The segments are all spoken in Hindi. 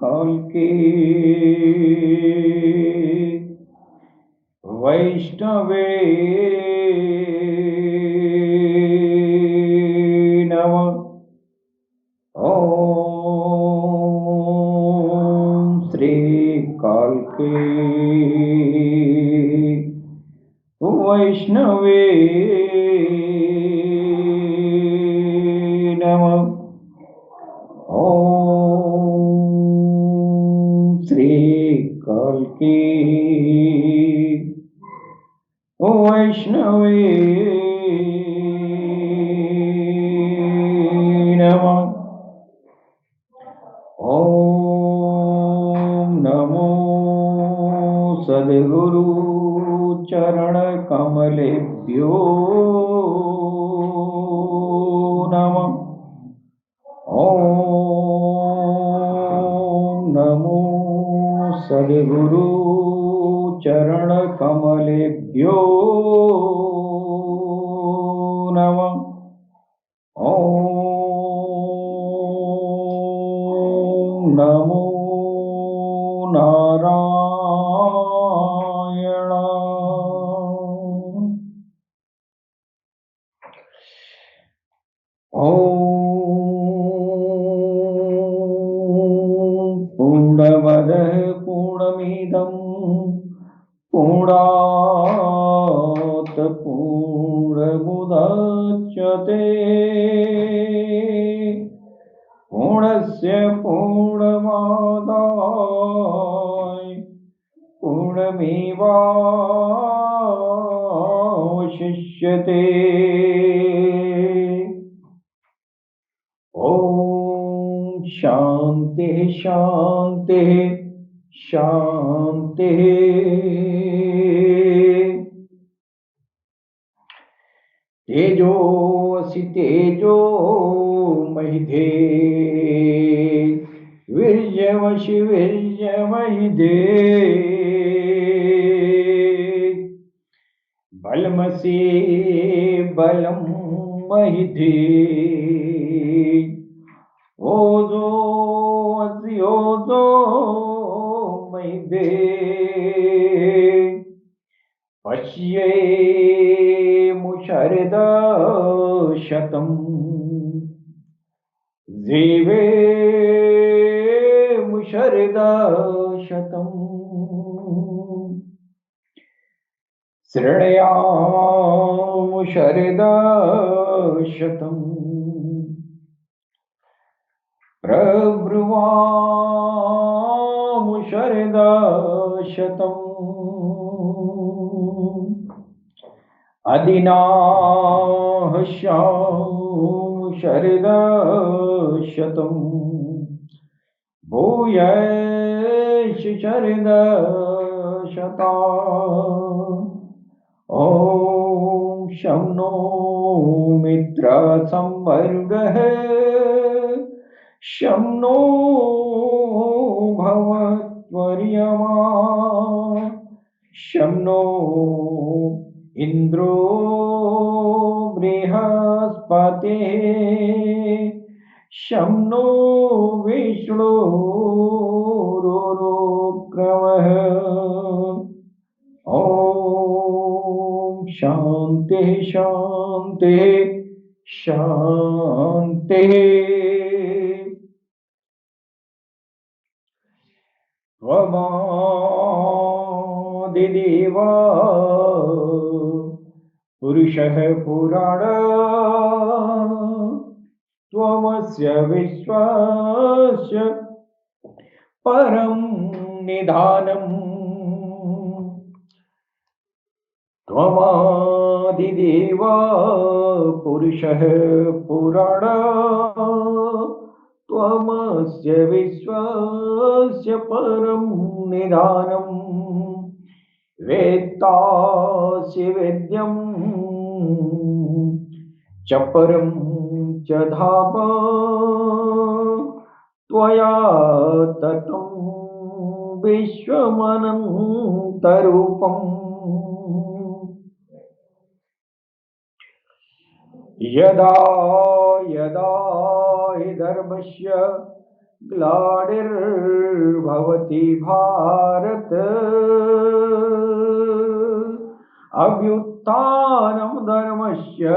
काल के वैष्णवे नमः। ओम श्री काल के वैष्णवे नमः। ओम श्री काल के वैष्णवे नमः। ओम नमो सद्गुरु चरण कमलेभ्यो नमः। ओम नमो सद्गुरु चरण कमलेभ्यो नमः। ओम नमो नारायण। ओम पूर्णमदः पूर्णमिदं पूर्णात् पूर्णमुदच्यते पूर्णस्य पूर्णमादाय पूर्णमेवावशिष्यते। ओम शांति शांति शांति। तेजोऽसि तेजो महिधे वीर्यमसि वीर्यमहिधे बलमसि बलं महिधे ओजोऽसि ओजो महिधे पश्ये मुषर्दशतम् जीवे मुषर्दशतम् शृणुयामुषर्दशतम् प्रब्रुवामुषर्दशतम् अदिनाहस्यामुषर्दशतम् भूयश्च शर्दशता। ॐ शं नो मित्रसंवर्गः शं नो भवत्वर्यमा शं नो इन्द्रो बृहस्पतिः शं नो विष्णुरुक्रमः। ओम शांति शांति शांति। त्वमादिदेव पुरुषः पुराण त्वमस्य विश्वस्य परं निधानम्। त्वमादिदेव पुरुषः पुराण त्वमस्य विश्वस्य परं निधानम्। वेत्तासि वेद्यं च परं च धाम त्वया ततं विश्वमनन्तरूपम्। यदा यदा हि धर्मस्य ग्लानिर्भवति भारत अभ्युत्थानं धर्मस्य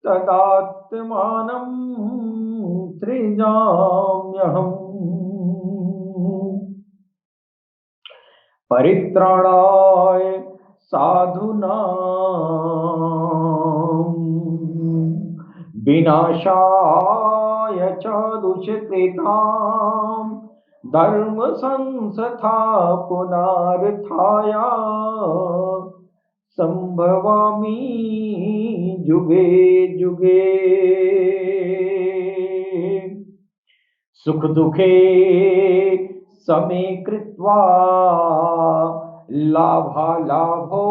तदात्मानं सृजाम्यहम् परित्राणाय साधूनां विनाशाय च दुष्कृतां धर्म संस्थापनार्थाय संभवामि युगे युगे सुख दुखे समे कृत्वा लाभालाभो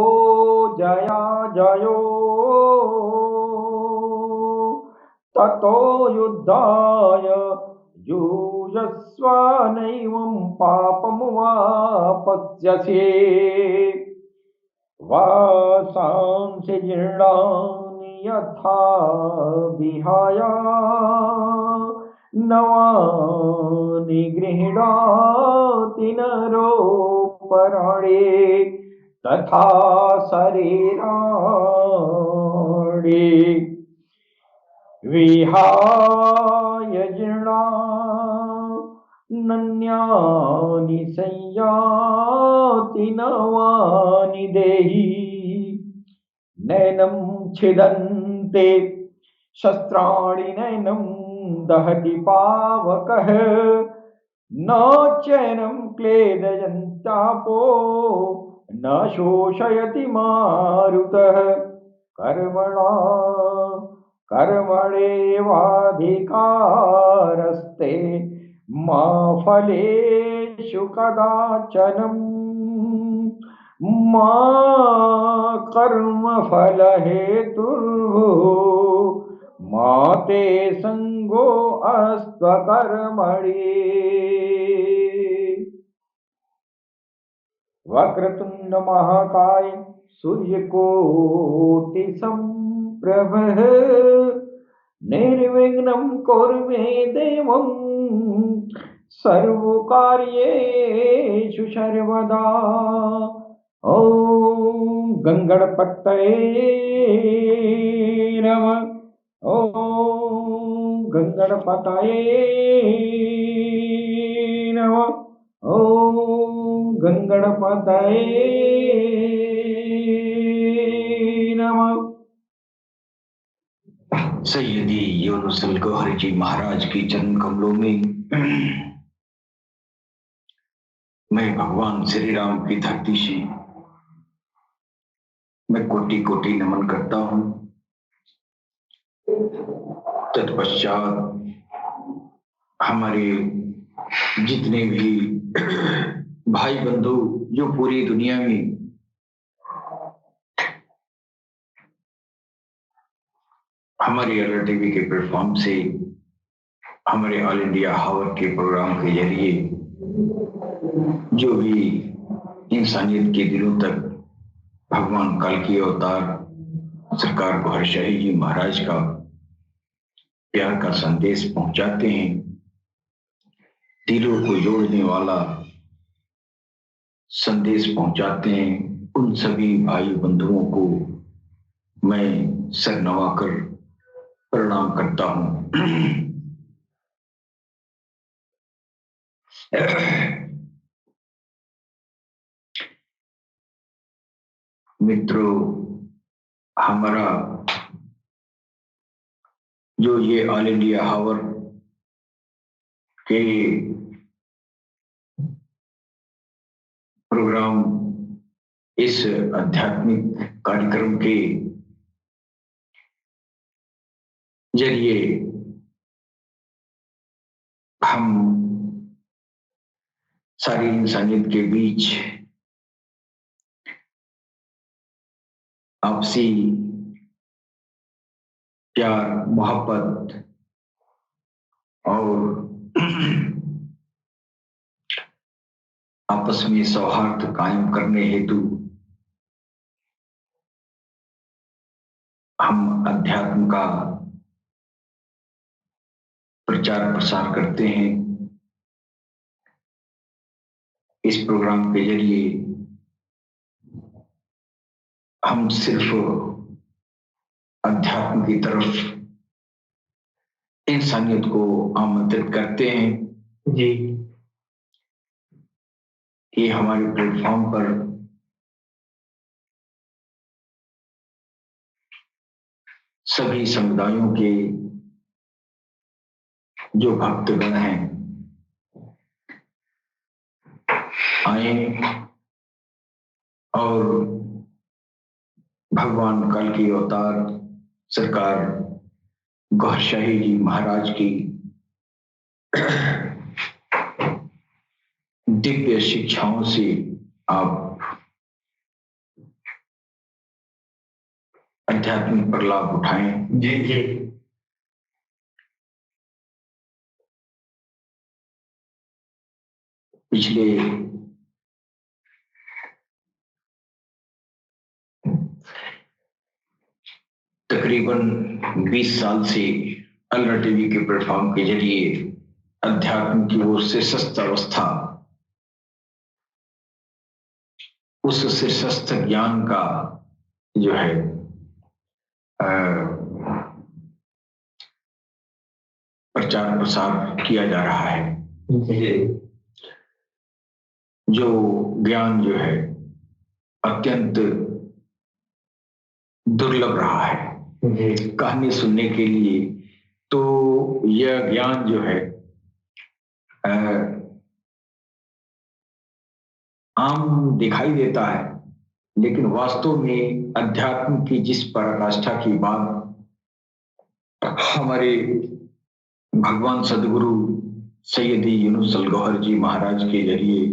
जया जयो ततो युद्धाय युजस्व नैवं पापं वापस्यसे वासांसि जीर्णानि यथा विहाय नवानि गृह्णाति नरोपराणे तथा शरीराणि विहाय जीर्णान्यानि संयाति नवानि देहि नैनं छिदन्ते शस्त्राणि नैनं दहति पावकः न चैनं क्लेदयन्तापो न शोषयति मारुतः कर्मणा कर्मणेवाधिकारस्ते मा फलेषु कदाचनम् मा कर्मफलहेतुर्भुः मा ते संगो अस्त्वकर्मणि वक्रतुंड महाकाय सूर्यकोटि संप्रभः निर्विघ्नं कुरु मे देवं सर्वकार्येषु सर्वदा ओम गंगणपतये नमः ओम गंगणपतये नमः ओम गंगणपतये नमः। सैयदी यूनुसल गौहर जी महाराज की चरण कमलों में मैं भगवान श्री राम की धरती से मैं कोटि कोटि नमन करता हूं। तत्पश्चात हमारे जितने भी भाई बंधु जो पूरी दुनिया में हमारे अलर्ट टीवी के प्लेटफॉर्म से हमारे ऑल इंडिया हावर के प्रोग्राम के जरिए जो भी इंसानियत के दिनों तक भगवान काल की अवतार सरकार गौहर शाही जी महाराज का प्यार का संदेश पहुंचाते हैं, दिलों को जोड़ने वाला संदेश पहुंचाते हैं, उन सभी भाई बंधुओं को मैं सर नवाकर प्रणाम करता हूं। मित्रों, हमारा जो ये ऑल इंडिया हावर के प्रोग्राम इस आध्यात्मिक कार्यक्रम के जरिए हम सारी इंसानियत के बीच आपसी प्यार मोहब्बत और आपस में सौहार्द कायम करने हेतु हम अध्यात्म का प्रचार प्रसार करते हैं। इस प्रोग्राम के जरिए हम सिर्फ अध्यात्म की तरफ इंसानियत को आमंत्रित करते हैं। जी ये हमारे प्लेटफॉर्म पर सभी समुदायों के जो भक्तगण हैं आए और भगवान कल की अवतार सरकार गौहर शाही जी महाराज की दिव्य शिक्षाओं से आप आध्यात्मिक पर लाभ उठाएं। जी जी पिछले तकरीबन 20 साल से अलरा टीवी के प्लेटफॉर्म के जरिए अध्यात्म की ओर से शीर्षस्थ अवस्था, उस शीर्षस्थ ज्ञान का जो है प्रचार प्रसार किया जा रहा है। जो ज्ञान जो है अत्यंत दुर्लभ रहा है कहानी सुनने के लिए। तो यह ज्ञान जो है आम दिखाई देता है, लेकिन वास्तव में अध्यात्म की जिस पराकाष्ठा की बात हमारे भगवान सदगुरु सैयदी यूनुस अल गौहर जी महाराज के जरिए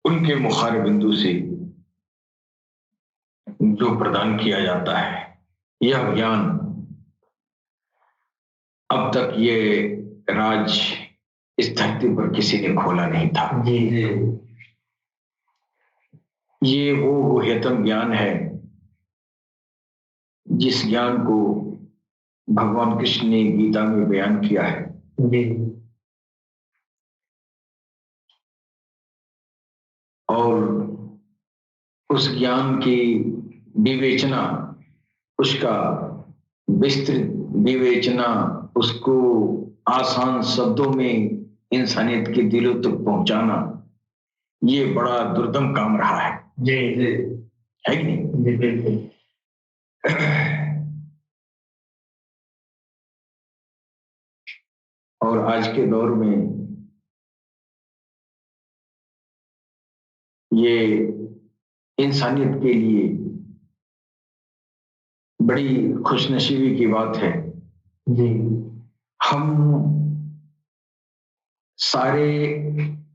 उनके मुखार बिंदु से जो प्रदान किया जाता है, यह ज्ञान अब तक ये राज इस धरती पर किसी ने खोला नहीं था। ये वो गुह्यतम ज्ञान है जिस ज्ञान को भगवान कृष्ण ने गीता में बयान किया है। और उस ज्ञान की विवेचना, उसका विस्तृत विवेचना, उसको आसान शब्दों में इंसानियत के दिलों तक पहुंचाना, ये बड़ा दुर्गम काम रहा है। जी जी है कि नहीं? जी बिल्कुल। और आज के दौर में ये इंसानियत के लिए बड़ी खुशनसीबी की बात है। जी हम सारे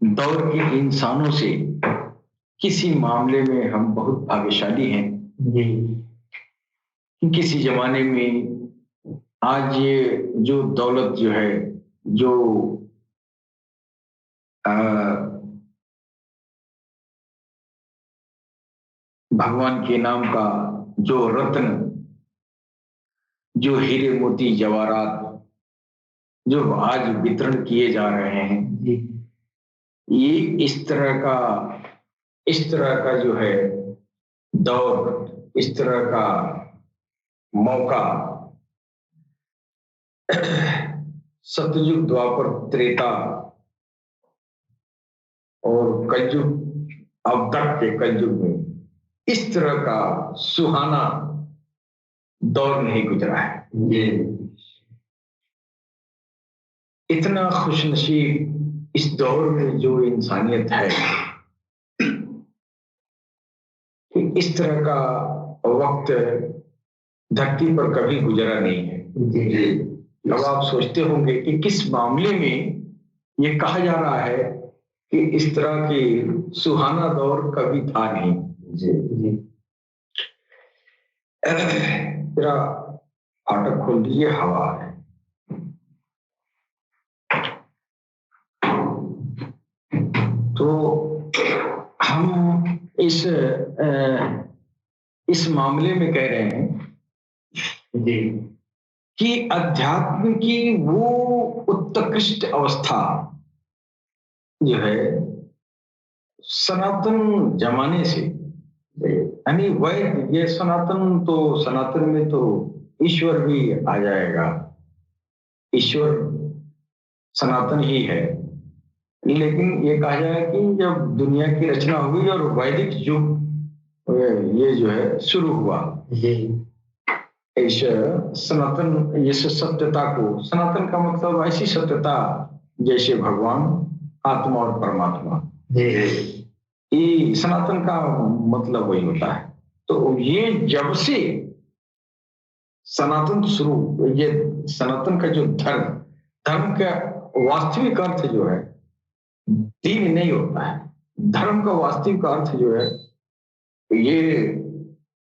दौर के इंसानों से किसी मामले में हम बहुत भाग्यशाली हैं। किसी जमाने में आज ये जो दौलत जो है, जो भगवान के नाम का जो रत्न, जो हीरे मोती जवाहरात जो आज वितरण किए जा रहे हैं, ये इस तरह का जो है दौर, इस तरह का मौका सतयुग, द्वापर, त्रेता और कलयुग, अब तक के कलयुग में इस तरह का सुहाना दौर नहीं गुजरा है। जी इतना खुशनसीब इस दौर में जो इंसानियत है कि इस तरह का वक्त धरती पर कभी गुजरा नहीं है। अब आप सोचते होंगे कि किस मामले में ये कहा जा रहा है कि इस तरह की सुहाना दौर कभी था नहीं। जी जी तेरा फाटक खोल दीजिए, हवा है। तो हम इस मामले में कह रहे हैं जी कि अध्यात्म की वो उत्कृष्ट अवस्था जो है सनातन जमाने से, यानी वह ये सनातन में तो ईश्वर भी आ जाएगा, ईश्वर सनातन ही है। लेकिन ये कहा जाए कि जब दुनिया की रचना हुई और वैदिक युग ये जो है शुरू हुआ, इस सनातन इस सत्यता को, सनातन का मतलब ऐसी सत्यता जैसे भगवान, आत्मा और परमात्मा, ये सनातन का मतलब वही होता है। तो ये जब से सनातन शुरू, ये सनातन का जो धर्म का वास्तविक अर्थ जो है दीन नहीं होता है। धर्म का वास्तविक अर्थ जो है ये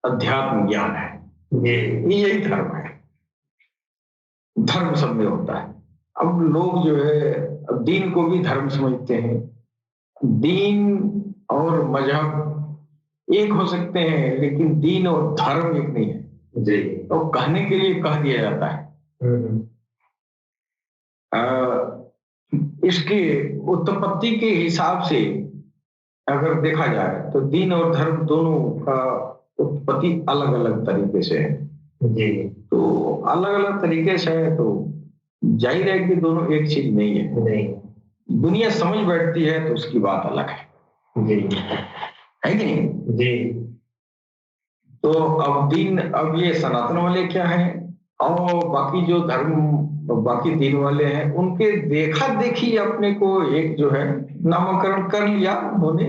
अध्यात्म ज्ञान है, यही धर्म है। धर्म सब में होता है। अब लोग जो है अब दीन को भी धर्म समझते हैं। दीन और मजहब एक हो सकते हैं, लेकिन दीन और धर्म एक नहीं है जी। तो कहने के लिए कह दिया जाता है। इसके उत्पत्ति के हिसाब से अगर देखा जाए तो दीन और धर्म दोनों का उत्पत्ति अलग अलग तरीके से है जी। तो अलग अलग तरीके से है तो जाहिर है कि दोनों एक चीज नहीं है। नहीं, दुनिया समझ बैठती है तो उसकी बात अलग है जी, है कि नहीं जी। तो अब ये सनातन वाले क्या है और बाकी जो धर्म, बाकी दीन वाले हैं, उनके देखा देखी अपने को एक जो है नामकरण कर लिया उन्होंने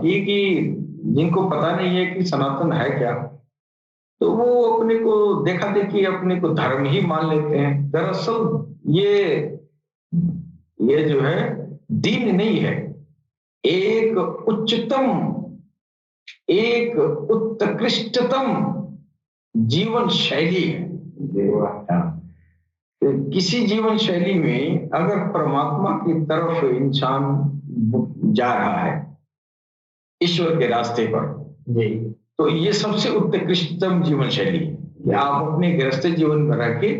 कि जिनको पता नहीं है कि सनातन है क्या, तो वो अपने को देखा देखी अपने को धर्म ही मान लेते हैं। दरअसल ये जो है दीन नहीं है, एक उच्चतम, एक उत्कृष्टतम जीवन शैली है। किसी जीवन शैली में अगर परमात्मा की तरफ इंसान जा रहा है ईश्वर के रास्ते पर जी, तो ये सबसे उत्कृष्टतम जीवन शैली है। आप अपने गृहस्थ जीवन में रह के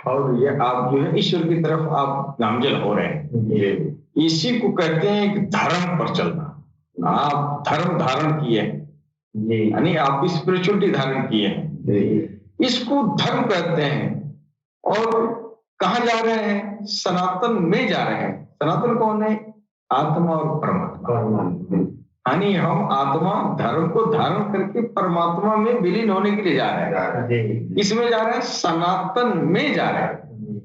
और ये आप जो है ईश्वर की तरफ आप गामजल हो रहे हैं, इसी को कहते हैं कि धर्म पर चलना। आप धर्म धारण किए हैं, यानी आप स्पिरिचुअलिटी धारण किए हैं, इसको धर्म कहते हैं। और कहाँ जा रहे हैं? सनातन में जा रहे हैं। सनातन कौन है? आत्मा और परमात्मा। यानी हम आत्मा धर्म को धारण करके परमात्मा में विलीन होने के लिए जा रहे हैं। इसमें जा रहे हैं, सनातन में जा रहे हैं।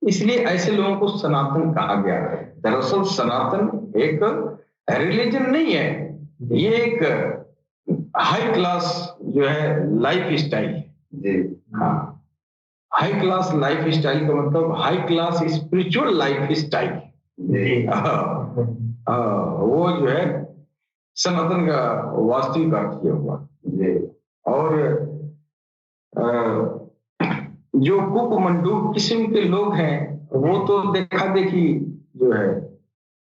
इसलिए ऐसे लोगों को सनातन कहा गया है। दरअसल सनातन एक रिलीजन नहीं है, ये एक हाई क्लास जो है लाइफ स्टाइल है। हाँ, हाई क्लास लाइफ स्टाइल का मतलब high class spiritual life style. वो जो है सनातन का वास्तविक अर्थ ये हुआ। और जो कुप मंडूक किस्म के लोग हैं वो तो देखा देखी जो है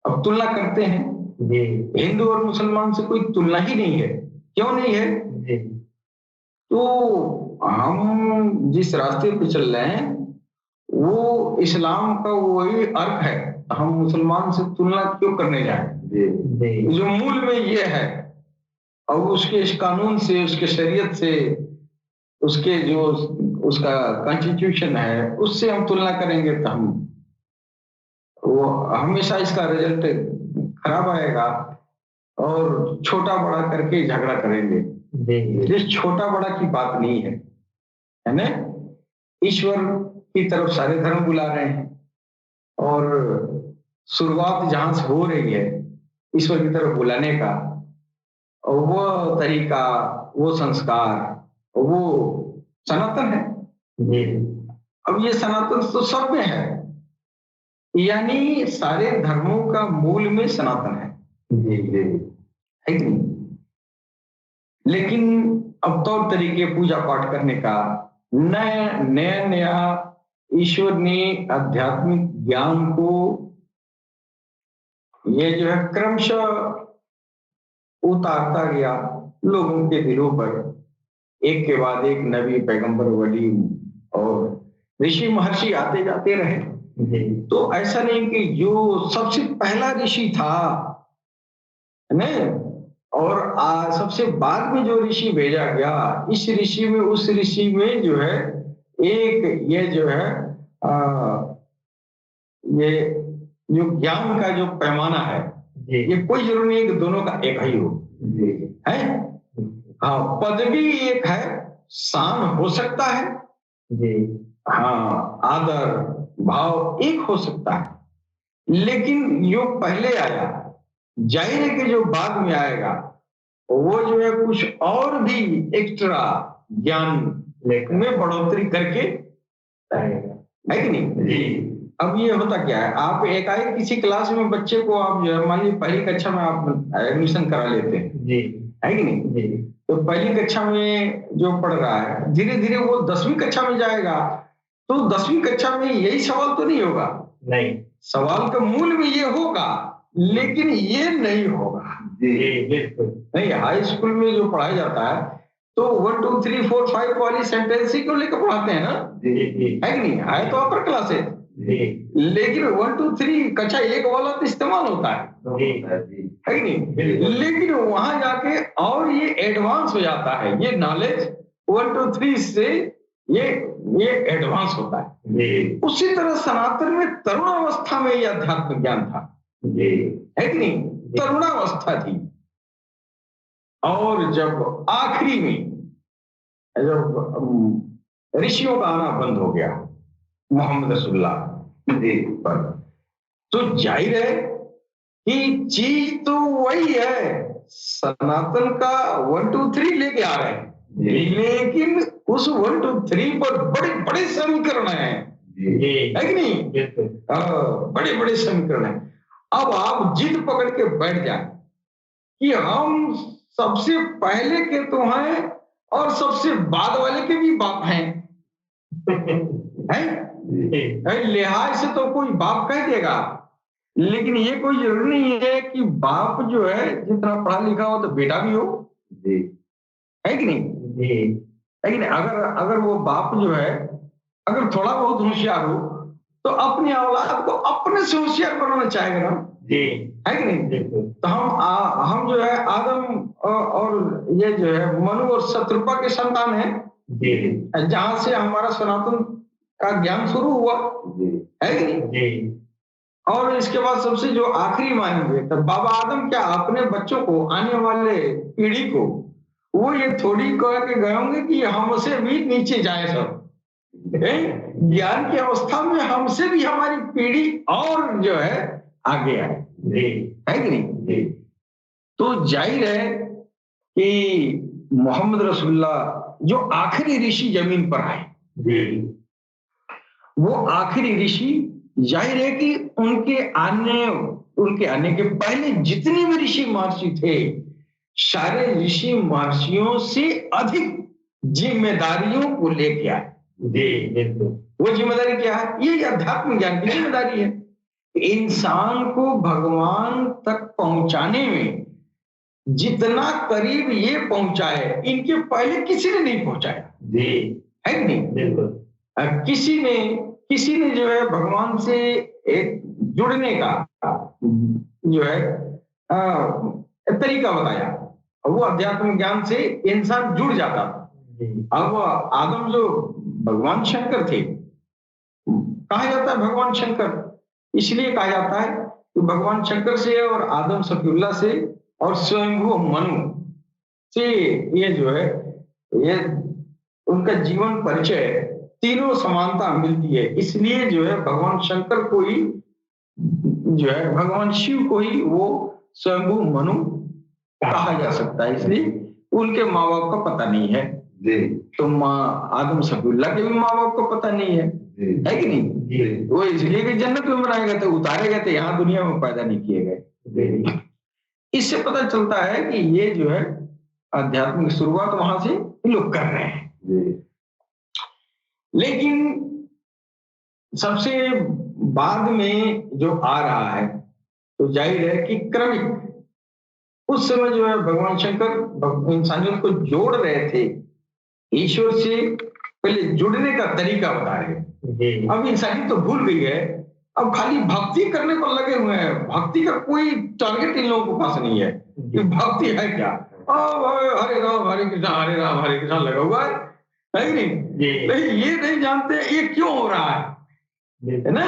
अब तुलना करते हैं। हिंदू और मुसलमान से कोई तुलना ही नहीं है। क्यों नहीं है? तो हम जिस रास्ते पे चल रहे हैं वो इस्लाम का वही अर्थ है, हम मुसलमान से तुलना क्यों करने जाए? जो मूल में ये है और उसके इस कानून से, उसके शरीयत से, उसके जो उसका कॉन्स्टिट्यूशन है उससे हम तुलना करेंगे तो हम वो हमेशा इसका रिजल्ट खराब आएगा और छोटा बड़ा करके झगड़ा करेंगे। ये छोटा बड़ा की बात नहीं है, है ना? ईश्वर की तरफ सारे धर्म बुला रहे हैं और शुरुआत जहां से हो रही है ईश्वर की तरफ बुलाने का, और वो तरीका, वो संस्कार, वो सनातन है। अब ये सनातन तो सब में है, यानी सारे धर्मों का मूल में सनातन है, है कि नहीं? लेकिन अब तौर तरीके पूजा पाठ करने का नया ईश्वर ने आध्यात्मिक ज्ञान को ये जो है क्रमशः उतारता गया लोगों के दिलों पर। एक के बाद एक नबी, पैगंबर, वली और ऋषि महर्षि आते जाते रहे। जी तो ऐसा नहीं कि जो सबसे पहला ऋषि था नहीं, और सबसे बाद में जो ऋषि भेजा गया, इस ऋषि में उस ऋषि में जो है एक ये जो है आ, ये जो ज्ञान का जो पैमाना है, जी ये कोई जरूरी नहीं है कि दोनों का एक ही हो, जी है। हाँ, पदवी एक है, शान हो सकता है, जी हाँ, आदर भाव एक हो सकता है, लेकिन जो पहले आया, जाहिर है कि जो बाद में आएगा वो जो है कुछ और भी एक्स्ट्रा ज्ञान में बढ़ोतरी करके रहेगा, है कि नहीं? जी अब ये होता क्या है, आप एकाएक किसी क्लास में बच्चे को आप जो है मान लीजिए पहली कक्षा में आप एडमिशन करा लेते हैं, जी है कि नहीं? जी तो पहली कक्षा में जो पढ़ रहा है, धीरे धीरे वो 10वीं कक्षा में जाएगा, तो 10वीं कक्षा में यही सवाल तो नहीं होगा, नहीं, सवाल का मूल में ये होगा, लेकिन ये नहीं होगा। जी बिल्कुल नहीं, हाई स्कूल में जो पढ़ाया जाता है तो 1 2 3 4 5 वाली सेंटेंस ही क्यों लेकर पढ़ाते हैं ना, जी जी है कि नहीं? है तो अपर क्लास है, जी लेकिन 1 2 3 कक्षा 1 वाला तो इस्तेमाल होता है, जी है कि नहीं? लेकिन वहां जाके और ये एडवांस हो जाता है, ये नॉलेज 1 2 3 से ये ये एडवांस होता है। जी उसी तरह सनातन में तरुणावस्था में ये अध्यात्म ज्ञान था, जी है कि नहीं? तरुणावस्था थी, और जब आखिरी में जब ऋषियों का आना बंद हो गया मोहम्मद रसूलुल्लाह जी पर, तो जाहिर है कि चीज तो वही है, सनातन का 1 2 3 लेके आ रहे हैं, लेकिन उस 1 2 3 पर बड़े बड़े समीकरण हैं, है कि नहीं? बड़े बड़े समीकरण हैं। अब आप जिद पकड़ के बैठ जाए कि हम सबसे पहले के तो हैं और सबसे बाद वाले के भी बाप हैं, है? लिहाज से तो कोई बाप कह देगा, लेकिन ये कोई जरूरी नहीं है कि बाप जो है जितना पढ़ा लिखा हो तो बेटा भी हो, है कि नहीं? लेकिन अगर अगर वो बाप जो है अगर थोड़ा बहुत होशियार हो तो अपनी औलाद को अपने से होशियार बनाना चाहेगा ना, है कि नहीं? तो हम जो है आदम और ये जो है मनु और शत्रुपा के संतान हैं, जहां से हमारा सनातन का ज्ञान शुरू हुआ, है कि नहीं? और इसके बाद सबसे जो आखिरी मानेंगे तो बाबा आदम क्या अपने बच्चों को, आने वाले पीढ़ी को वो ये थोड़ी कह के गए होंगे कि हमसे भी नीचे जाए सब, ज्ञान की अवस्था में हमसे भी हमारी पीढ़ी और जो है आगे आए, है कि नहीं? तो जाहिर है कि मोहम्मद रसूलुल्लाह जो आखिरी ऋषि जमीन पर आए, वो आखिरी ऋषि, जाहिर है कि उनके आने के पहले जितने भी ऋषि महर्षि थे, सारे ऋषि महर्षियों से अधिक जिम्मेदारियों को लेके आए। वो जिम्मेदारी क्या है? ये अध्यात्म ज्ञान की जिम्मेदारी है, इंसान को भगवान तक पहुंचाने में जितना करीब ये पहुंचाए, इनके पहले किसी ने नहीं पहुंचाया, है कि नहीं? किसी ने जो है भगवान से एक जुड़ने का जो है तरीका बताया, वो अध्यात्म ज्ञान से इंसान जुड़ जाता था। अब आदम जो भगवान शंकर थे, कहा जाता है भगवान शंकर इसलिए कहा जाता है कि भगवान शंकर से और आदम सफीउल्लाह से और स्वयंभू मनु से ये जो है ये उनका जीवन परिचय तीनों समानता मिलती है, इसलिए जो है भगवान शंकर को ही जो है भगवान शिव को ही वो स्वयंभू मनु कहा जा सकता है, इसलिए उनके माँ बाप का पता नहीं है, तो माँ आदम सफीउल्लाह के भी माँ बाप को पता नहीं है, है कि नहीं? वो इसलिए कि जन्नत में बनाए गए थे, उतारे गए थे, यहाँ दुनिया में पैदा नहीं किए गए। इससे पता चलता है कि ये जो है आध्यात्म की शुरुआत वहां से लोग कर रहे हैं। लेकिन सबसे बाद में जो आ रहा है तो जाहिर है कि क्रमिक उस समय जो है भगवान शंकर इंसानियत को जोड़ रहे थे, ईश्वर से पहले जुड़ने का तरीका बता रहे हैं। अब इंसानियत तो भूल गई है अब खाली भक्ति करने पर लगे हुए हैं। भक्ति का कोई टारगेट इन लोगों के पास नहीं है कि भक्ति है क्या। हरे राम हरे कृष्ण लगा हुआ है कि नहीं? लेकिन ये नहीं जानते ये क्यों हो रहा है ना?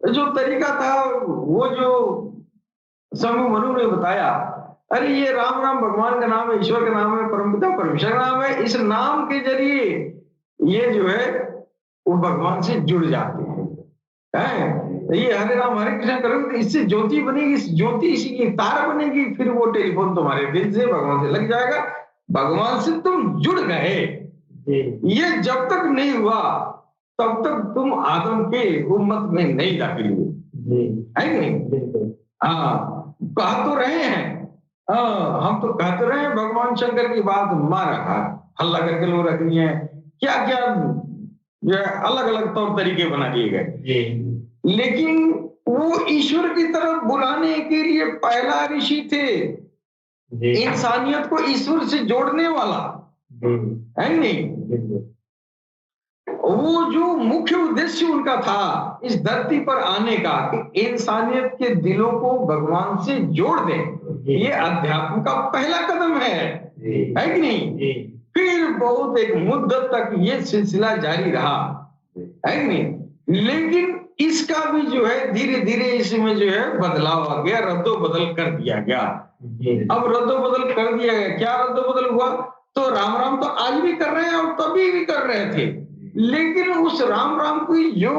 जो तरीका था वो जो स्वामी मनु ने बताया, अरे ये राम राम भगवान का नाम है, ईश्वर का नाम है, परमपिता परमेश्वर का नाम है। इस नाम के जरिए ये जो है वो भगवान से जुड़ जाते हैं। ये हरे राम हरे कृष्ण करोगे तो इससे ज्योति बनेगी, इस ज्योति इसी की तार बनेगी, फिर वो टेलीफोन तुम्हारे दिल से भगवान से लग जाएगा, भगवान से तुम जुड़ गए। ये जब तक नहीं हुआ तब तक तुम आदम के उम्मत में नहीं दाखिल हुए, है कि नहीं? हाँ, कह तो रहे हैं, हम तो कहते रहे हैं भगवान शंकर की बात मार रखा, हल्ला करके लोग रख दिए हैं, क्या क्या अलग अलग तौर तरीके बना दिए गए। लेकिन वो ईश्वर की तरफ बुलाने के लिए पहला ऋषि थे, इंसानियत को ईश्वर से जोड़ने वाला, है नहीं? वो जो मुख्य उद्देश्य उनका था इस धरती पर आने का कि इंसानियत के दिलों को भगवान से जोड़ दें, ये अध्यात्म का पहला कदम है कि नहीं? फिर बहुत एक मुद्दत तक ये सिलसिला जारी रहा, है कि नहीं? लेकिन इसका भी जो है धीरे धीरे इसमें जो है बदलाव आ गया, रद्दो बदल कर दिया गया। अब रद्दो बदल कर दिया गया, क्या रद्दो बदल हुआ? तो राम राम तो आज भी कर रहे हैं और तभी भी कर रहे थे, लेकिन उस राम राम की जो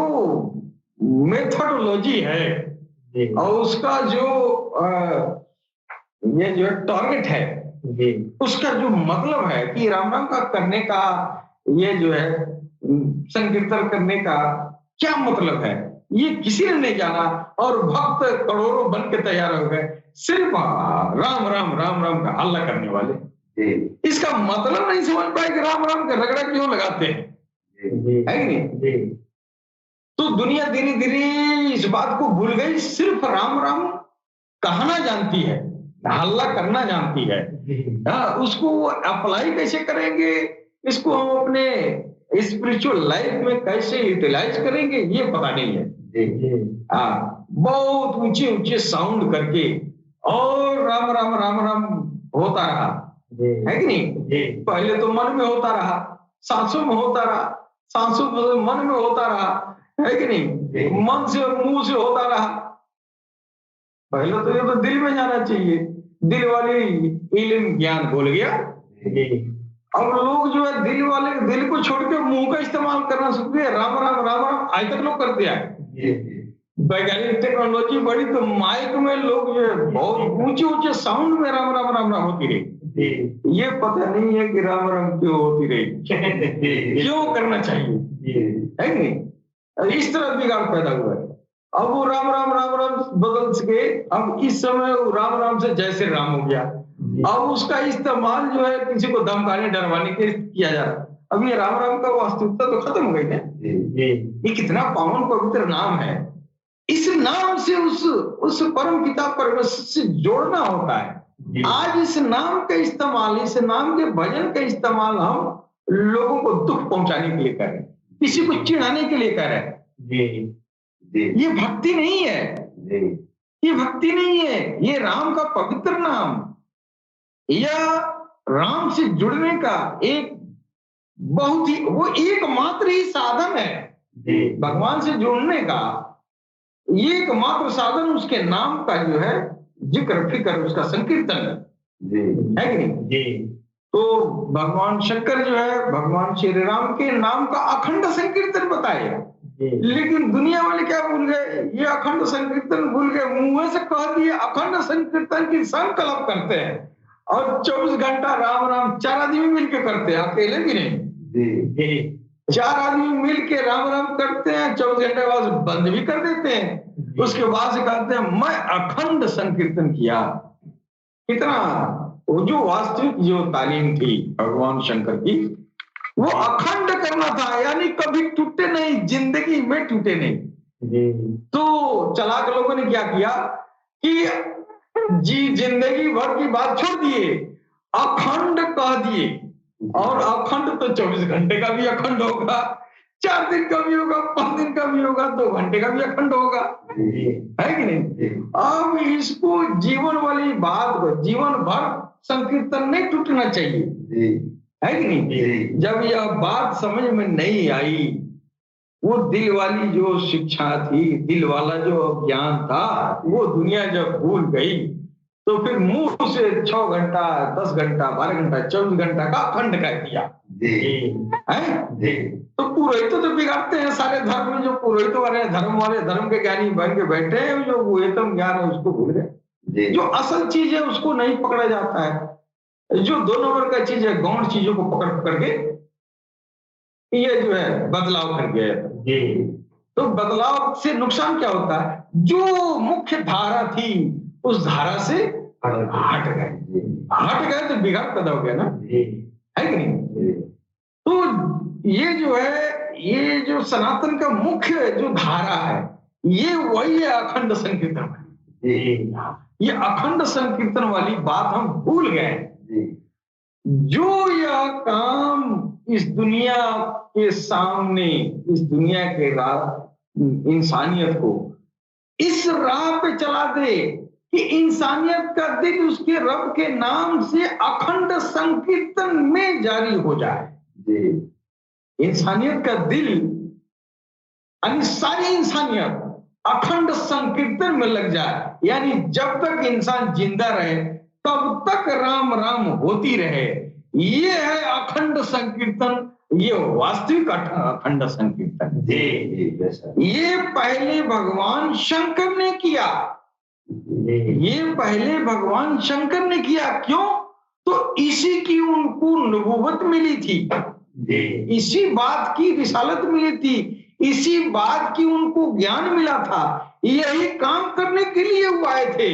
मेथोडोलॉजी है और उसका जो ये जो टारगेट है, उसका जो मतलब है कि राम राम का करने का ये जो है संकीर्तन करने का क्या मतलब है, ये किसी ने नहीं जाना। और भक्त करोड़ों बन के तैयार हो गए सिर्फ राम राम राम राम का हल्ला करने वाले। इसका मतलब नहीं समझ पाए कि राम राम का रगड़ा क्यों लगाते हैं, है कि नहीं? तो दुनिया धीरे धीरे इस बात को भूल गई, सिर्फ राम राम कहना जानती है, हल्ला करना जानती है। उसको अप्लाई कैसे करेंगे, इसको हम अपने स्पिरिचुअल लाइफ में कैसे यूटिलाइज करेंगे ये पता नहीं है। बहुत ऊंचे ऊंचे साउंड करके और राम राम राम राम होता रहा, है कि नहीं? पहले तो मन में होता रहा, सांसों में होता रहा, सांसों मन में होता रहा, है कि नहीं? मन से और मुंह से होता रहा। पहले तो ये तो दिल में जाना चाहिए, दिल वाले इल्म ज्ञान भूल गया। अब लोग जो है दिल को छोड़ के मुंह का इस्तेमाल करना सीख गए। राम राम राम राम आज तक लोग करते हैं। वैज्ञानिक टेक्नोलॉजी बढ़ी तो माइक में लोग जो है बहुत ऊंचे ऊंचे साउंड में राम राम राम राम होती रही। ये पता नहीं है कि राम राम क्यों होती रही, क्यों करना चाहिए, है नहीं? इस तरह बिगाड़ पैदा हुआ है। अब वो राम राम बदल सके, अब इस समय वो राम राम से जय श्री राम हो गया। अब उसका इस्तेमाल जो है किसी को धमकाने डरवाने के किया जा रहा। अब ये राम राम का वास्तविकता तो खत्म हो गई है। ये कितना पावन पवित्र नाम है, इस नाम से उस परम पिता परमेश्वर से जोड़ना होता है। आज इस नाम का इस्तेमाल, इस नाम के भजन का इस्तेमाल हम लोगों को दुख पहुंचाने के लिए कर रहे हैं, किसी को चिढ़ाने के लिए कर रहे हैं। ये भक्ति नहीं है, ये भक्ति नहीं है, ये राम का पवित्र नाम या राम से जुड़ने का एक बहुत ही वो एकमात्र ही साधन है भगवान से जुड़ने का। एकमात्र साधन उसके नाम का जो है जिक्र फिक्र, उसका संकीर्तन है कि नहीं? तो भगवान शंकर जो है भगवान श्री राम के नाम का अखंड संकीर्तन बताएगा, लेकिन दुनिया वाले क्या भूल गए? ये अखंड संकीर्तन भूल गए, मुंह से कह दिए अखंड संकीर्तन की संकल्प करते हैं और 24 घंटा राम राम 4 आदमी मिलकर करते हैं, अकेले भी नहीं। 4 आदमी मिलके राम राम करते हैं, 24 घंटे बाद बंद भी कर देते हैं। उसके बाद से कहते हैं मैं अखंड संकीर्तन किया। कितना वो जो वास्तविक जो तालीम थी भगवान शंकर की, वो अखंड करना था, यानी कभी टूटे नहीं, जिंदगी में टूटे नहीं। तो चलाक लोगों ने क्या किया कि जी जिंदगी भर की बात छोड़ दिए, अखंड कह दिए। और अखंड तो 24 घंटे का भी अखंड होगा, 4 दिन का भी होगा, 5 दिन का भी होगा, 2 घंटे का भी अखंड होगा, है कि नहीं? अब इसको जीवन वाली बात को जीवन भर संकीर्तन नहीं टूटना चाहिए, है कि नहीं? जब यह बात समझ में नहीं आई, वो दिल वाली जो शिक्षा थी, दिल वाला जो ज्ञान था, वो दुनिया जब भूल गई, तो फिर मुंह से 6 घंटा, 10 घंटा, 12 घंटा, 24 घंटा का अखंड कह दिया, है? तो पुरोहित तो बिगाड़ते हैं सारे धर्म में, जो पुरोहित वाले धर्म के ज्ञानी बन के बैठे हैं, जो वेतम ज्ञान है उसको भूल गए, जो असल चीज है उसको नहीं पकड़ा जाता है, जो 2 नंबर का चीज है गौण चीजों को पकड़ के ये जो है बदलाव कर गया। तो बदलाव से नुकसान क्या होता है? जो मुख्य धारा थी उस धारा से हट गए तो बिगाड़ पैदा हो गया ना, है कि नहीं? तो ये जो है, ये जो सनातन का मुख्य जो धारा है, ये वही है अखंड संकीर्तन। ये अखंड संकीर्तन वाली बात हम भूल गए। जो यह काम इस दुनिया के सामने, इस दुनिया के इंसानियत को इस राह पे चला दे कि इंसानियत का दिल उसके रब के नाम से अखंड संकीर्तन में जारी हो जाए। इंसानियत का दिल, यानी सारी इंसानियत अखंड संकीर्तन में लग जाए, यानी जब तक इंसान जिंदा रहे तब तक राम राम होती रहे। ये है अखंड संकीर्तन, ये वास्तविक अखंड संकीर्तन। ये पहले भगवान शंकर ने किया, ये पहले भगवान शंकर ने किया। क्यों? तो इसी की उनको नबूवत मिली थी, इसी बात की रिसालत मिली थी, इसी बात की उनको ज्ञान मिला था। यही काम करने के लिए वो आए थे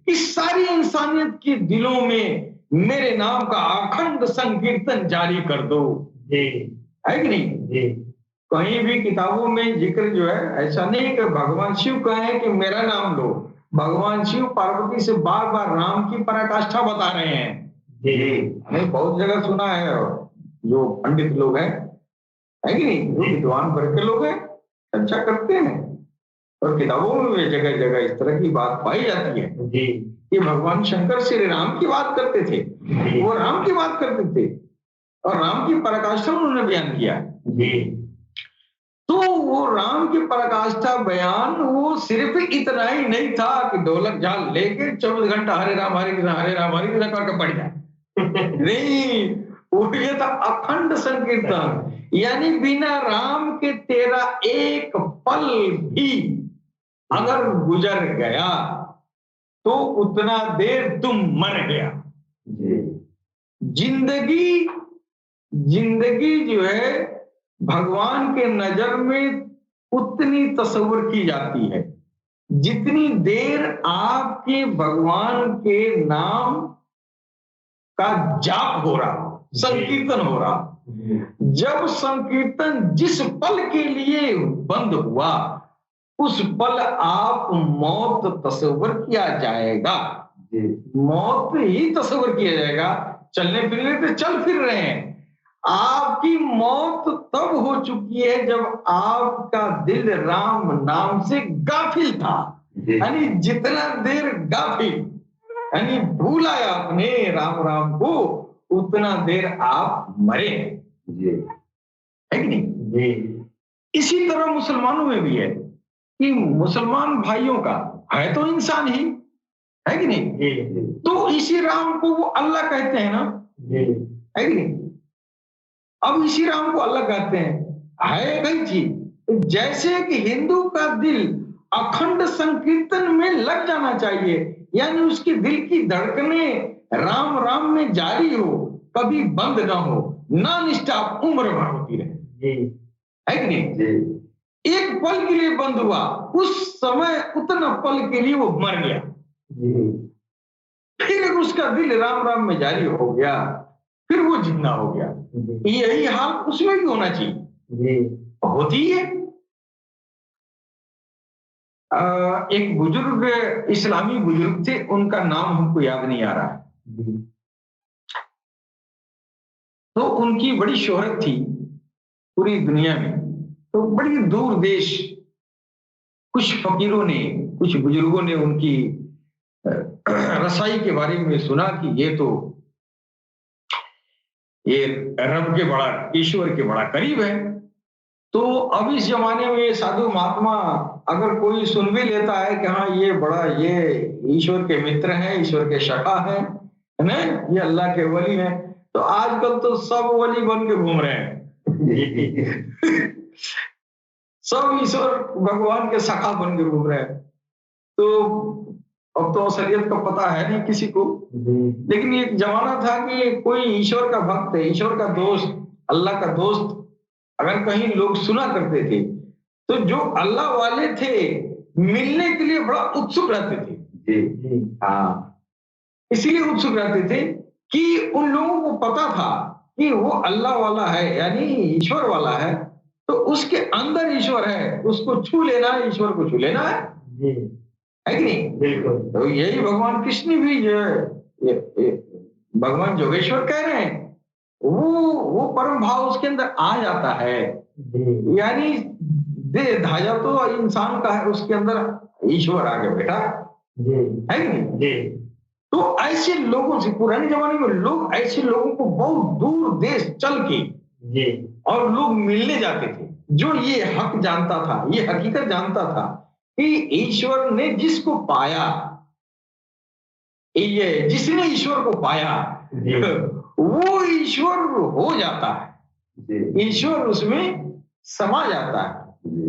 कि सारी इंसानियत के दिलों में मेरे नाम का अखंड संकीर्तन जारी कर दो, है कि नहीं? कहीं भी किताबों में जिक्र जो है, ऐसा नहीं कि भगवान शिव कहे कि मेरा नाम लो। भगवान शिव पार्वती से बार बार राम की पराकाष्ठा बता रहे हैं। मैंने बहुत जगह सुना है, जो पंडित लोग हैं, है कि नहीं, जो विद्वान वर्ग के लोग हैं, अच्छा करते हैं, और किताबों में भी जगह जगह इस तरह की बात पाई जाती है कि भगवान शंकर श्री राम की बात करते थे, वो राम की बात करते थे, और राम की पराकाष्ठा उन्होंने बयान किया। तो वो राम की पराकाष्ठा बयान वो सिर्फ इतना ही नहीं था कि ढोलक झाल लेके 24 घंटा हरे राम हरे कृष्ण करके पड़ जाए। नहीं, वो ये था अखंड संकीर्तन, यानी बिना राम के तेरा एक पल भी अगर गुजर गया तो उतना देर तुम मर गया। जिंदगी जो है भगवान के नजर में उतनी तस्वर की जाती है जितनी देर आपके भगवान के नाम का जाप हो रहा, संकीर्तन हो रहा। जब संकीर्तन जिस पल के लिए बंद हुआ, उस पल आप मौत तस्वर किया जाएगा, मौत ही तस्वर किया जाएगा। चलने फिरने तो चल फिर रहे हैं, आपकी मौत तब हो चुकी है जब आपका दिल राम नाम से गाफिल था। यानी जितना देर गाफिल, यानी भूला आपने राम राम को, उतना देर आप मरे, है कि नहीं? इसी तरह मुसलमानों में भी है कि मुसलमान भाइयों का है तो इंसान ही, है कि नहीं? तो इसी राम को वो अल्लाह कहते हैं ना, है कि नहीं? अब इसी राम को अल्लाह कहते हैं, है कई चीज। जैसे कि हिंदू का दिल अखंड संकीर्तन में लग जाना चाहिए, यानी उसके दिल की धड़कने राम राम में जारी हो, कभी बंद ना हो, नॉन स्टॉप उम्र भर होती रहे, है कि नहीं? एक पल के लिए बंद हुआ, उस समय उतना पल के लिए वो मर गया, फिर उसका दिल राम राम में जारी हो गया, फिर वो जिंदा हो गया। यही हाल उसमें भी होना चाहिए, होती है। एक बुजुर्ग, इस्लामी बुजुर्ग थे, उनका नाम हमको याद नहीं आ रहा है, तो उनकी बड़ी शोहरत थी पूरी दुनिया में। तो बड़ी दूर देश कुछ फकीरों ने, कुछ बुजुर्गों ने उनकी रसाई के बारे में सुना कि ये रब के बड़ा, ईश्वर के बड़ा करीब है। तो अब इस जमाने में साधु महात्मा अगर कोई सुन भी लेता है कि हाँ ये ईश्वर के मित्र हैं, ईश्वर के सखा हैं, है ना, ये अल्लाह के वली हैं, तो आजकल तो सब वली बन के घूम रहे हैं। सब ईश्वर भगवान के सखा बन के घूम रहे हैं। तो अब तो असलियत का पता है नहीं किसी को, लेकिन एक जमाना था कि कोई ईश्वर का भक्त है, ईश्वर का दोस्त, अल्लाह का दोस्त अगर कहीं लोग सुना करते थे, तो जो अल्लाह वाले थे मिलने के लिए बड़ा उत्सुक रहते थे। हाँ, इसलिए उत्सुक रहते थे कि उन लोगों को पता था कि वो अल्लाह वाला है, यानी ईश्वर वाला है, तो उसके अंदर ईश्वर है, उसको छू लेना है, ईश्वर को छू लेना है कि नहीं? बिल्कुल। तो यही भगवान कृष्ण भी जो है भगवान जोगेश्वर कह रहे हैं, वो परम भाव उसके अंदर आ जाता है। यानी देह धाजा तो इंसान का है, उसके अंदर ईश्वर आ गया बेटा, है कि नहीं? तो ऐसे लोगों से, पुराने जमाने में लोग ऐसे लोगों को बहुत दूर देश चल के और लोग मिलने जाते थे, जो ये हक जानता था, ये हकीकत जानता था कि ईश्वर ने जिसको पाया, ये जिसने ईश्वर को पाया वो ईश्वर हो जाता है, ईश्वर उसमें समा जाता है,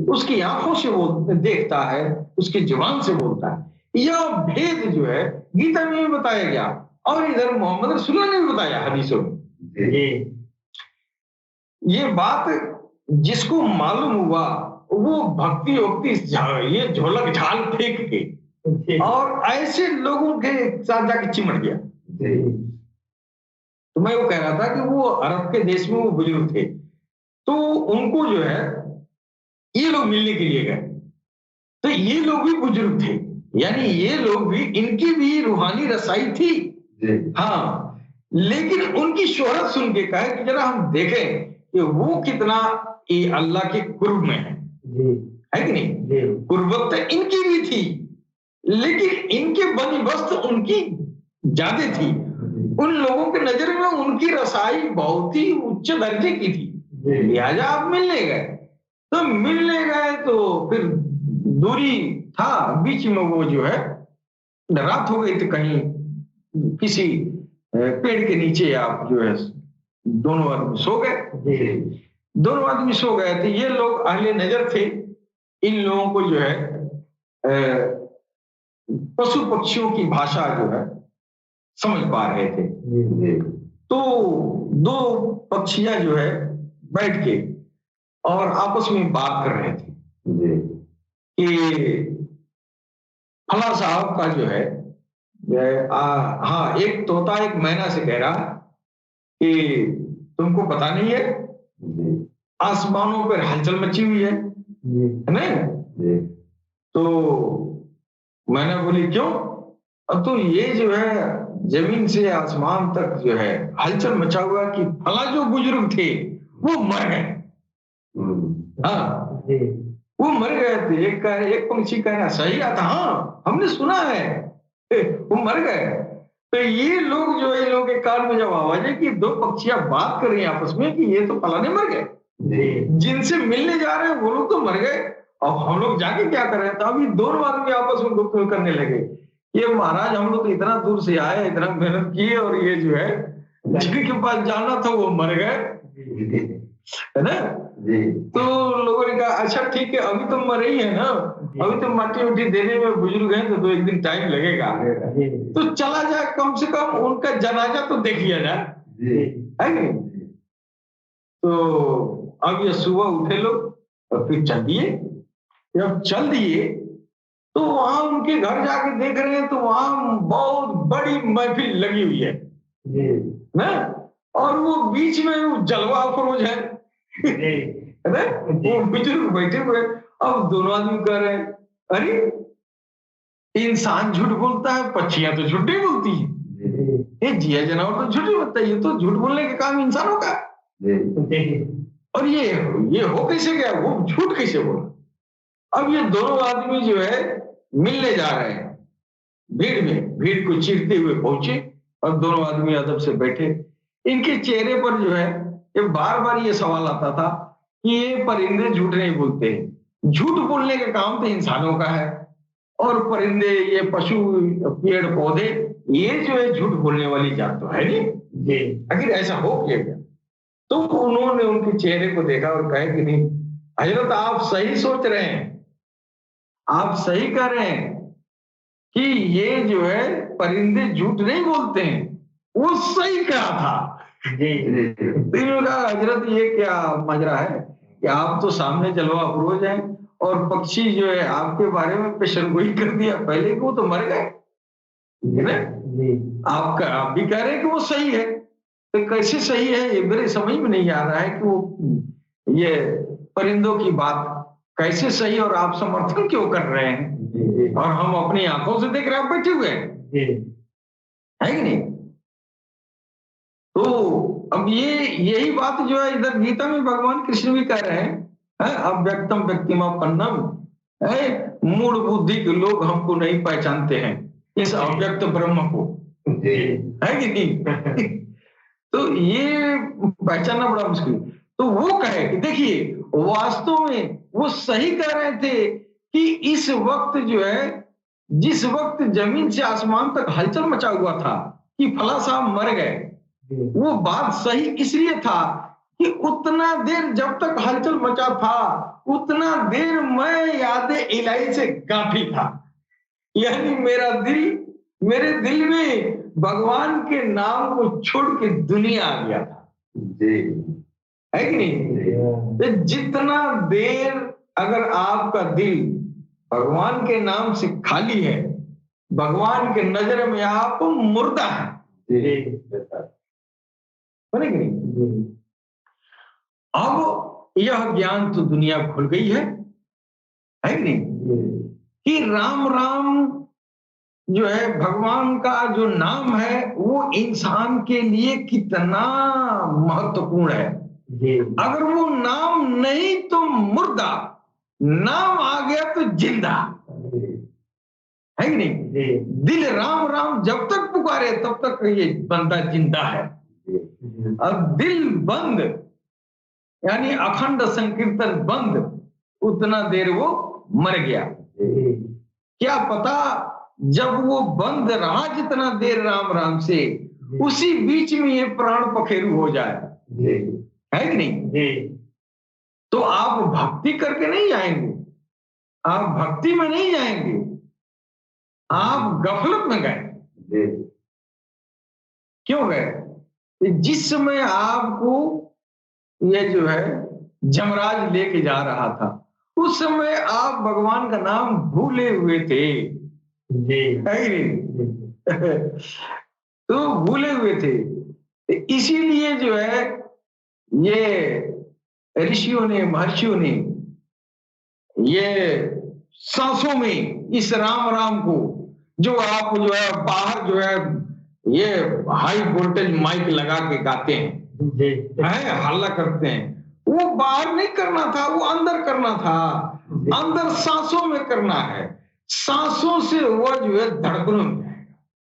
उसकी आंखों से वो देखता है, उसकी जुबान से बोलता है। यह भेद जो है गीता में भी बताया गया और इधर मोहम्मद रसूलुल्लाह ने भी बताया हदीसों में। ये बात जिसको मालूम हुआ वो भक्ति वक्ति ये झोलक झाल फेंक के और ऐसे लोगों के साथ जाके चिमट गया। तो मैं वो कह रहा था कि वो अरब के देश में वो बुजुर्ग थे, तो उनको जो है ये लोग मिलने के लिए गए, तो ये लोग भी बुजुर्ग थे, यानी ये लोग भी, इनकी भी रूहानी रसाई थी। हाँ, लेकिन उनकी शोहरत सुन के कहा कि जरा हम देखें कि वो कितना ये अल्लाह के कुर्ब में है कि नहीं? कुर्बत तो इनकी भी थी, लेकिन इनके बंदोबस्त उनकी ज्यादा थी। उन लोगों के नजर में उनकी रसाई बहुत ही उच्च दर्जे की थी, लिहाजा आप मिलने गए। तो मिलने गए तो फिर दूरी था, बीच में वो जो है रात हो गई थी, कहीं किसी पेड़ के नीचे आप जो है दोनों आदमी सो गए। दोनों आदमी सो गए थे, ये लोग अहले नजर थे, इन लोगों को जो है पशु पक्षियों की भाषा जो है समझ पा रहे थे। तो दो पक्षियां जो है बैठ के और आपस में बात कर रहे थे कि फला साहब का जो है हाँ, एक तोता एक मैना से कह रहा कि तुमको पता नहीं है आसमानों पर हलचल मची हुई है ना? तो मैंने बोली क्यों? अब तो ये जो है जमीन से आसमान तक जो है हलचल मचा हुआ कि फला जो बुजुर्ग थे वो मर गए। हाँ, वो मर गए थे। एक पंछी कहना सही आता, हाँ हमने सुना है वो मर गए। तो ये लोग जो है, इन लोगों के कान में जब आवाज है कि दो पक्षियां बात कर रही हैं आपस में कि ये तो फलाने मर गए, जिनसे मिलने जा रहे हैं वो लोग तो मर गए, अब हम लोग जाके क्या कर रहे हैं? तो अभी दोनों आदमी आपस में गुफ्तगू करने लगे, ये महाराज हम लोग तो इतना दूर से आए, इतना मेहनत किए, और ये जो है जिनके पास जाना था वो मर गए, है ना? तो लोगों ने कहा अच्छा ठीक है, अभी तो मर ही है ना, अभी तो माटी उठी देने में बुजुर्ग हैं, तो 2-1 दिन टाइम लगेगा, तो चला जाए, कम से कम उनका जनाजा तो देख लिया जाए, है नहीं? तो अब ये सुबह उठे लोग और फिर चल दिए। जब चल दिए तो वहां उनके घर जाके देख रहे हैं तो वहां बहुत बड़ी महफिल लगी हुई है ना, और वो बीच में जलवा अफरोज है ना, वो बुजुर्ग बैठे हुए। अब दोनों आदमी कह रहे हैं अरे इंसान झूठ बोलता है, पक्षियां तो झूठ नहीं बोलती है, ये जिया जनावर तो झूठ नहीं बोलता, ये तो झूठ बोलने का काम इंसानों का। और ये हो कैसे गया, वो झूठ कैसे बोला। अब ये दोनों आदमी जो है मिलने जा रहे हैं भीड़ में, भीड़ को चीरते हुए पहुंचे और दोनों आदमी अदब से बैठे। इनके चेहरे पर जो है ये बार बार ये सवाल आता था कि ये परिंदे झूठ नहीं बोलते, झूठ बोलने का काम तो इंसानों का है, और परिंदे, ये पशु, पेड़ पौधे, ये जो है झूठ बोलने वाली जात तो है नहीं। आखिर ऐसा हो क्या गया। तो उन्होंने उनके चेहरे को देखा और कहा कि नहीं हजरत, आप सही सोच रहे हैं, आप सही कह रहे हैं कि ये जो है परिंदे झूठ नहीं बोलते हैं, वो सही कहा था। तीनों कहा हजरत ये क्या मजरा है कि आप तो सामने जलवा अफरोज हैं और पक्षी जो है आपके बारे में पेशनगोई कर दिया, पहले को तो मर गए, आप भी कह रहे हैं कि वो सही है, तो कैसे सही है ये मेरे समझ में नहीं आ रहा है कि वो ये परिंदों की बात कैसे सही और आप समर्थन क्यों कर रहे हैं, और हम अपनी आंखों से देख रहे हैं बैठे हुए है कि नहीं। तो अब यही बात जो है इधर गीता में भगवान कृष्ण भी कह रहे हैं, अव्यक्तम व्यक्तिमापन्नम, मूढ़ बुद्धि के लोग हमको नहीं पहचानते हैं, इस अव्यक्त ब्रह्म को, है कि नहीं। तो ये पहचानना बड़ा मुश्किल। तो वो कहे कि देखिए वास्तव में वो सही कह रहे थे कि इस वक्त जो है, जिस वक्त जमीन से आसमान तक हलचल मचा हुआ था कि फला साहब मर गए, वो बात सही इसलिए था कि उतना देर जब तक हलचल मचा था उतना देर मैं यादें इलाही से गाफी था, यानी मेरे दिल में भगवान के नाम को छोड़ के दुनिया आ गया था, है कि नहीं। तो जितना देर अगर आपका दिल भगवान के नाम से खाली है, भगवान के नजर में आप मुर्दा है, कि नहीं। अब यह ज्ञान तो दुनिया भूल गई है कि नहीं, कि राम राम जो है भगवान का जो नाम है वो इंसान के लिए कितना महत्वपूर्ण है। अगर वो नाम नहीं तो मुर्दा, नाम आ गया तो जिंदा, है कि नहीं। दिल राम राम जब तक पुकारे तब तक ये बंदा जिंदा है, अब दिल बंद यानी अखंड संकीर्तन बंद, उतना देर वो मर गया। क्या पता जब वो बंद रहा जितना देर राम राम से, उसी बीच में ये प्राण पखेरु हो जाए, है कि नहीं। तो आप भक्ति करके नहीं जाएंगे, आप भक्ति में नहीं जाएंगे, आप गफलत में गए। क्यों गए? जिस समय आपको ये जो है जमराज लेके जा रहा था, उस समय आप भगवान का नाम भूले हुए थे, तो भूले हुए थे। इसीलिए जो है ये ऋषियों ने, महर्षियों ने ये सांसों में इस राम राम को, जो आप जो है बाहर जो है ये हाई वोल्टेज माइक लगा के गाते हैं, हल्ला करते हैं, वो बाहर नहीं करना था, वो अंदर करना था, अंदर सांसों में करना है। सांसों से वह जो है धड़कनों में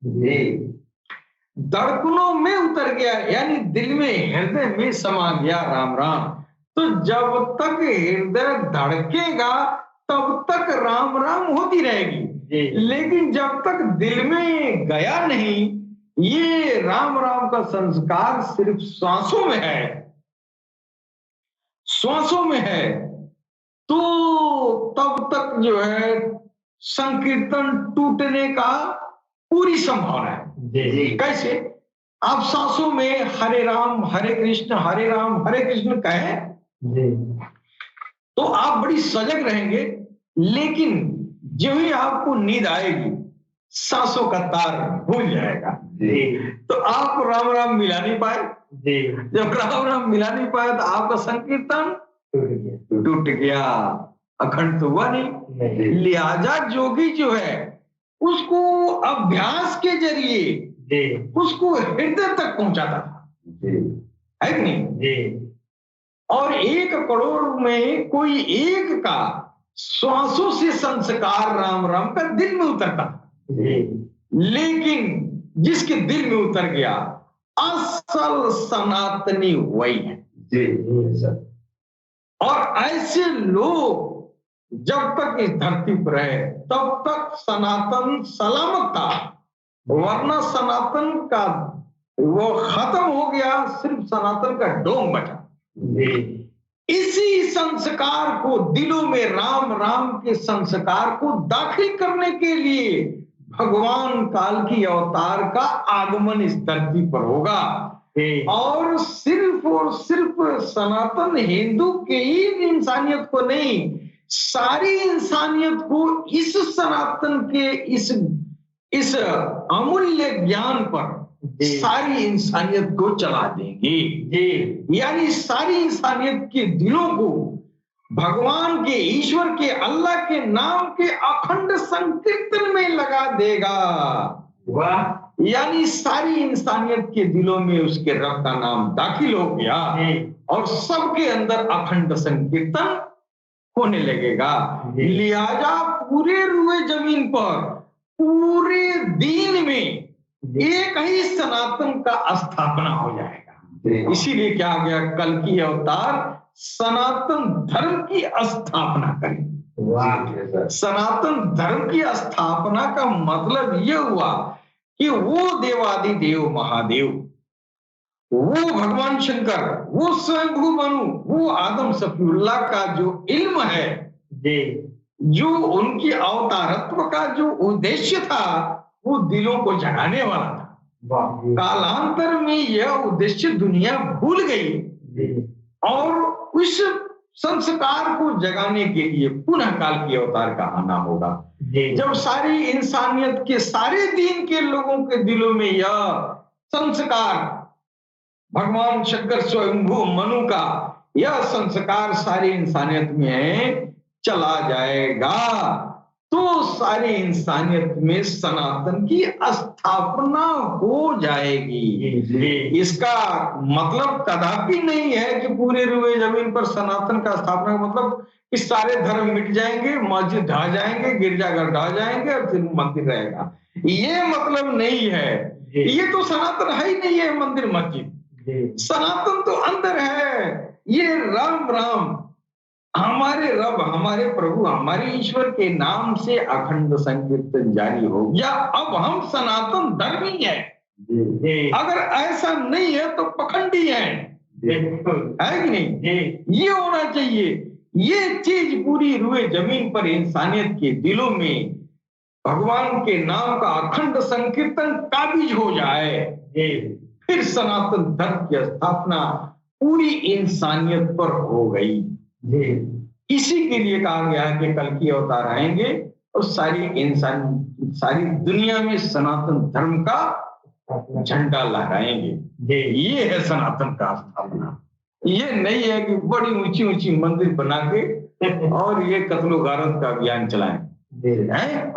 जाएगा, धड़कनों में उतर गया, यानी दिल में, हृदय में समा गया राम राम। तो जब तक हृदय धड़केगा तब तक राम राम होती रहेगी, लेकिन जब तक दिल में गया नहीं, ये राम राम का संस्कार सिर्फ श्वासों में है, श्वासों में है। तो तब तक जो है संकीर्तन टूटने का पूरी संभावना है। कैसे? आप सांसों में हरे राम हरे कृष्ण कहें तो आप बड़ी सजग रहेंगे, लेकिन जो ही आपको नींद आएगी सांसों का तार भूल जाएगा, तो आप राम राम मिला नहीं पाए। जब राम राम मिला नहीं पाए तो आपका संकीर्तन टूट गया, अखंड तो हुआ नहीं। लिहाजा जोगी जो है उसको अभ्यास के जरिए उसको हृदय तक पहुंचाता था, है कि नहीं। और 1 करोड़ में कोई एक का श्वासों से संस्कार राम राम का दिल में उतरता, लेकिन जिसके दिल में उतर गया असल सनातनी वही है। और ऐसे लोग जब तक इस धरती पर है तब तक सनातन सलामत था, वरना सनातन का वो खत्म हो गया, सिर्फ सनातन का डोम बचा। इसी संस्कार को दिलों में, राम राम के संस्कार को दाखिल करने के लिए भगवान काल की अवतार का आगमन इस धरती पर होगा। और सिर्फ सनातन हिंदू के ही इंसानियत को नहीं, सारी इंसानियत को इस सनातन के इस अमूल्य ज्ञान पर सारी इंसानियत को चला देंगे। यानी सारी इंसानियत के दिलों को भगवान के, ईश्वर के, अल्लाह के नाम के अखंड संकीर्तन में लगा देगा। वाह! यानी सारी इंसानियत के दिलों में उसके रब का नाम दाखिल हो गया और सबके अंदर अखंड संकीर्तन होने लगेगा। लिहाजा पूरे रुए जमीन पर, पूरे दीन में एक ही सनातन का स्थापना हो जाएगा। इसीलिए क्या हो गया, कल की अवतार सनातन धर्म की स्थापना करें। सनातन धर्म की स्थापना का मतलब यह हुआ कि वो देवादिदेव महादेव, वो भगवान शंकर, वो स्वयंभू मनु, वो आदम सफीउल्लाह का जो इल्म है, जो उनकी अवतारत्व का जो उद्देश्य था, वो दिलों को जगाने वाला था। कालांतर में यह उद्देश्य दुनिया भूल गई और उस संस्कार को जगाने के लिए पुनः काल की अवतार का आना होगा। जब सारी इंसानियत के, सारे दीन के लोगों के दिलों में यह संस्कार, भगवान शंकर स्वयंभू मनु का यह संस्कार सारी इंसानियत में चला जाएगा तो सारी इंसानियत में सनातन की स्थापना हो जाएगी। इसका मतलब कदापि नहीं है कि पूरे रुए जमीन पर सनातन का स्थापना का मतलब कि सारे धर्म मिट जाएंगे, मस्जिद ढह जाएंगे, गिरजाघर ढह जाएंगे और फिर मंदिर रहेगा। ये मतलब नहीं है। ये तो सनातन है ही नहीं है मंदिर मस्जिद। सनातन तो अंदर है। ये राम राम, हमारे रब, हमारे प्रभु, हमारे ईश्वर के नाम से अखंड संकीर्तन जारी हो गया। अब हम सनातन धर्मी है। अगर ऐसा नहीं है तो पखंडी है कि नहीं? ये होना चाहिए। ये चीज पूरी रुए जमीन पर इंसानियत के दिलों में भगवान के नाम का अखंड संकीर्तन काबिज हो जाए, फिर सनातन धर्म की स्थापना पूरी इंसानियत पर हो गई। इसी के लिए कहा गया है कि कल की अवतार आएंगे और सारी दुनिया में सनातन धर्म का झंडा लहराएंगे। ये है सनातन का स्थापना। ये नहीं है कि बड़ी ऊंची ऊंची मंदिर बना के और ये कत्लो गारत का अभियान चलाएं,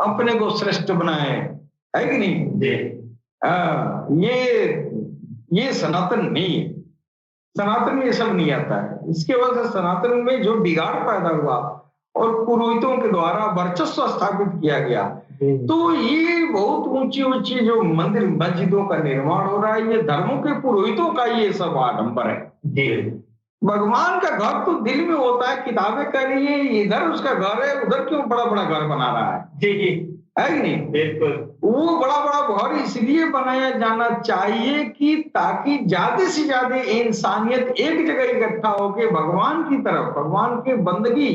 अपने को श्रेष्ठ बनाए, है कि नहीं? ये सनातन नहीं है। सनातन में ये सब नहीं आता है। इसके वजह से सनातन में जो बिगाड़ पैदा हुआ और पुरोहितों के द्वारा वर्चस्व स्थापित किया गया, तो ये बहुत ऊंची ऊंची जो मंदिर मस्जिदों का निर्माण हो रहा है, ये धर्मों के पुरोहितों का ये सब आडंबर है। भगवान का घर तो दिल में होता है। किताबें कह रही है इधर उसका घर है, उधर क्यों बड़ा बड़ा घर बना रहा है? है कि नहीं? बिल्कुल। वो बड़ा बड़ा घर इसलिए बनाया जाना चाहिए कि ताकि ज्यादा से ज्यादा इंसानियत एक जगह इकट्ठा होकर भगवान की तरफ, भगवान के बंदगी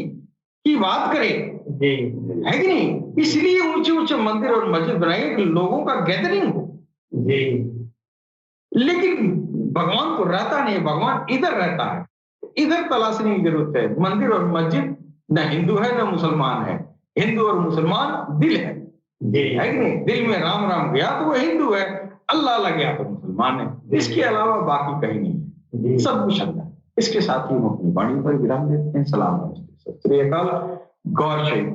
की बात करे, है कि नहीं? इसलिए ऊंचे ऊंचे मंदिर और मस्जिद बनाए कि लोगों का गैदरिंग हो। लेकिन भगवान को रहता नहीं, भगवान इधर रहता है। इधर तलाशने की जरूरत है। मंदिर और मस्जिद न हिंदू है न मुसलमान है। हिंदू और मुसलमान दिल है कि नहीं? दिल में राम राम गया तो वो हिंदू है, अल्लाह लग गया तो मुसलमान है। इसके अलावा बाकी कहीं नहीं है, सब कुछ अल्लाह। इसके साथ ही हम अपनी वाणी पर विराम देते हैं। सलाम, नमस्ते, सत श्री अकाल, गौर शहीद।